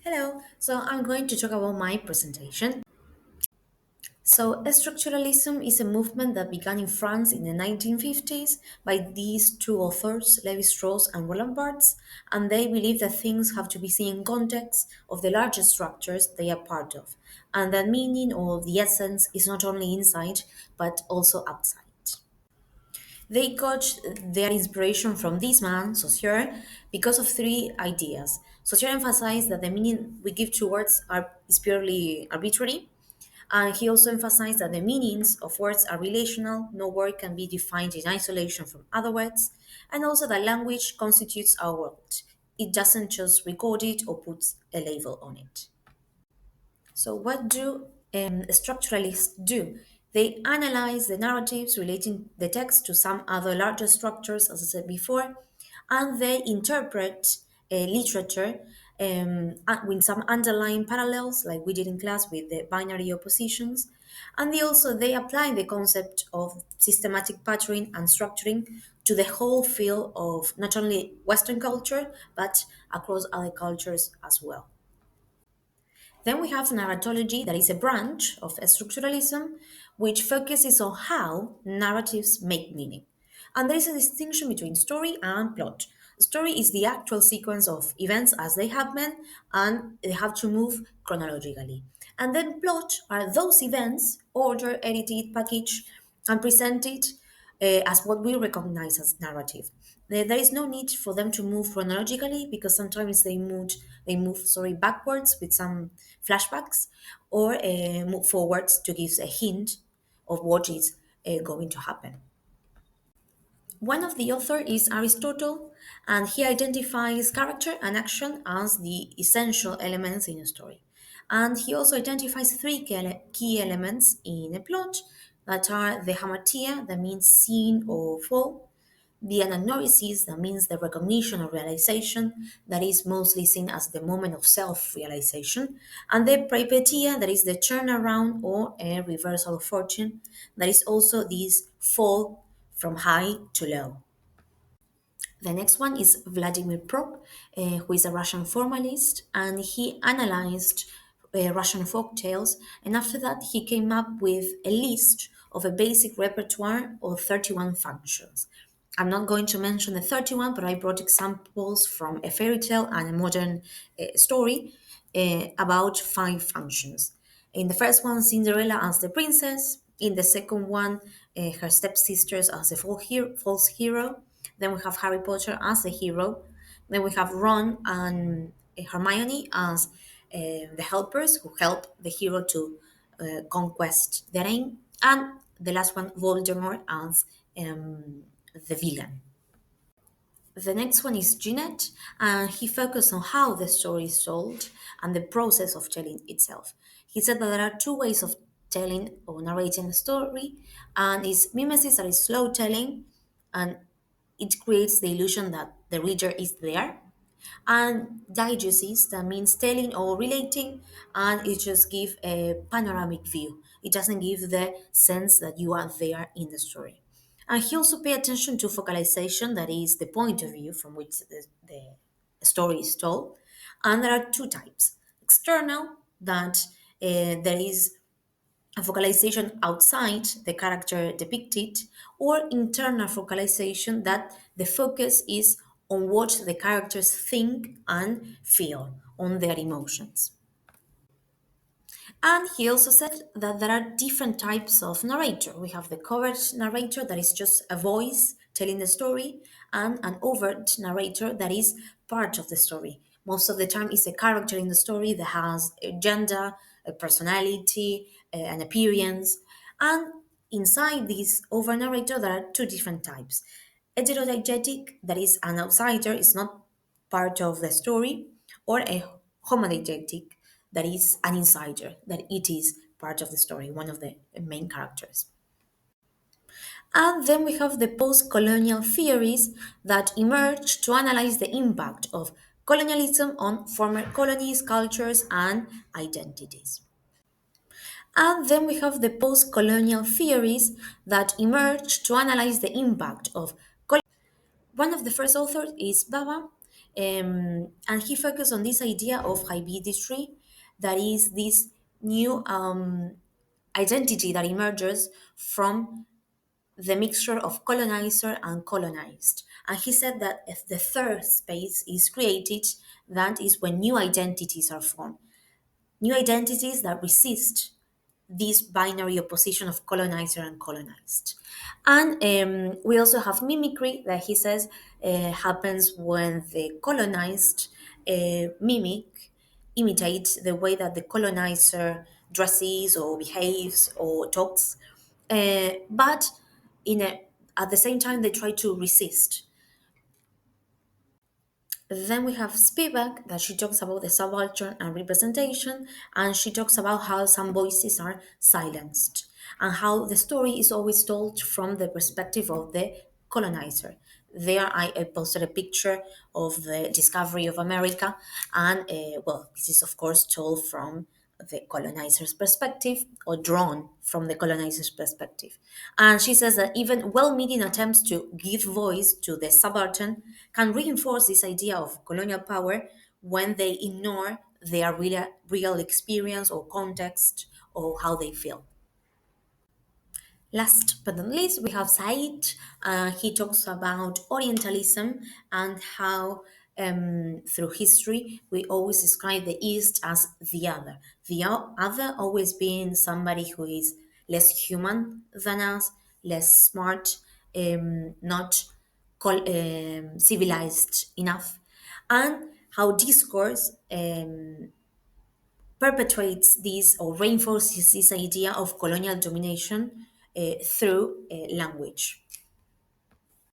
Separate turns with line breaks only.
Hello, so I'm going to talk about my presentation. So, structuralism is a movement that began in France in the 1950s by these two authors, Levi-Strauss and Roland Barthes, and they believe that things have to be seen in context of the larger structures they are part of, and that meaning or the essence is not only inside but also outside. They got their inspiration from this man, Saussure, because of three ideas. Saussure emphasized that the meaning we give to words is purely arbitrary, and he also emphasized that the meanings of words are relational, no word can be defined in isolation from other words, and also that language constitutes our world. It doesn't just record it or puts a label on it. So, what do structuralists do? They analyze the narratives relating the text to some other larger structures, as I said before, and they interpret literature with some underlying parallels, like we did in class with the binary oppositions. And they apply the concept of systematic patterning and structuring to the whole field of not only Western culture, but across other cultures as well. Then we have narratology, that is a branch of structuralism, which focuses on how narratives make meaning. And there is a distinction between story and plot. Story is the actual sequence of events as they happen, and they have to move chronologically. And then plot are those events, ordered, edited, packaged, and presented as what we recognize as narrative. There is no need for them to move chronologically because sometimes they move backwards with some flashbacks or move forwards to give a hint of what is going to happen. One of the author is Aristotle, and he identifies character and action as the essential elements in a story. And he also identifies three key elements in a plot that are the hamartia, that means scene or fall, the anagnorisis, that means the recognition or realization, that is mostly seen as the moment of self realization, and the peripetia, that is the turnaround or a reversal of fortune, that is also this fall from high to low. The next one is Vladimir Prok, who is a Russian formalist, and he analyzed Russian folk tales. And after that, he came up with a list of a basic repertoire of 31 functions. I'm not going to mention the 31, but I brought examples from a fairy tale and a modern story about five functions. In the first one, Cinderella as the princess. In the second one, her stepsisters as the false hero. Then we have Harry Potter as the hero. Then we have Ron and Hermione as the helpers who help the hero to conquest their aim. And the last one, Voldemort as the villain. The next one is Jeanette, and he focused on how the story is told and the process of telling itself. He said that there are two ways of telling or narrating a story, and it's mimesis, that is slow telling, and it creates the illusion that the reader is there, and diegesis, that means telling or relating, and it just gives a panoramic view. It doesn't give the sense that you are there in the story. And he also pay attention to focalization, that is the point of view from which the story is told. And there are two types: external, that there is a focalization outside the character depicted, or internal focalization, that the focus is on what the characters think and feel, on their emotions. And he also said that there are different types of narrator. We have the covert narrator, that is just a voice telling the story, and an overt narrator, that is part of the story. Most of the time, it's a character in the story that has a gender, a personality, an appearance. And inside this overt narrator, there are two different types: heterodiegetic, that is an outsider, is not part of the story, or a homodiegetic, that is an insider, that it is part of the story, one of the main characters. And then we have the post colonial theories that emerged to analyze the impact of colonialism on former colonies, cultures, and identities. And then we have the post colonial theories that emerged to analyze the impact of. One of the first authors is Baba. And he focused on this idea of hybridistry, that is this new identity that emerges from the mixture of colonizer and colonized. And he said that if the third space is created, that is when new identities are formed, new identities that resist this binary opposition of colonizer and colonized. And we also have mimicry that he says happens when the colonized imitate the way that the colonizer dresses or behaves or talks, but at the same time they try to resist. Then we have Spivak, that she talks about the subaltern and representation, and she talks about how some voices are silenced, and how the story is always told from the perspective of the colonizer. There, I posted a picture of the discovery of America, and well, this is of course told from the colonizer's perspective, or drawn from the colonizer's perspective. And she says that even well meaning attempts to give voice to the subaltern can reinforce this idea of colonial power when they ignore their real experience or context or how they feel. Last but not least, we have Said. He talks about Orientalism and how, through history, we always describe the East as the other. The other always being somebody who is less human than us, less smart, not civilized enough, and how discourse perpetuates this or reinforces this idea of colonial domination through language.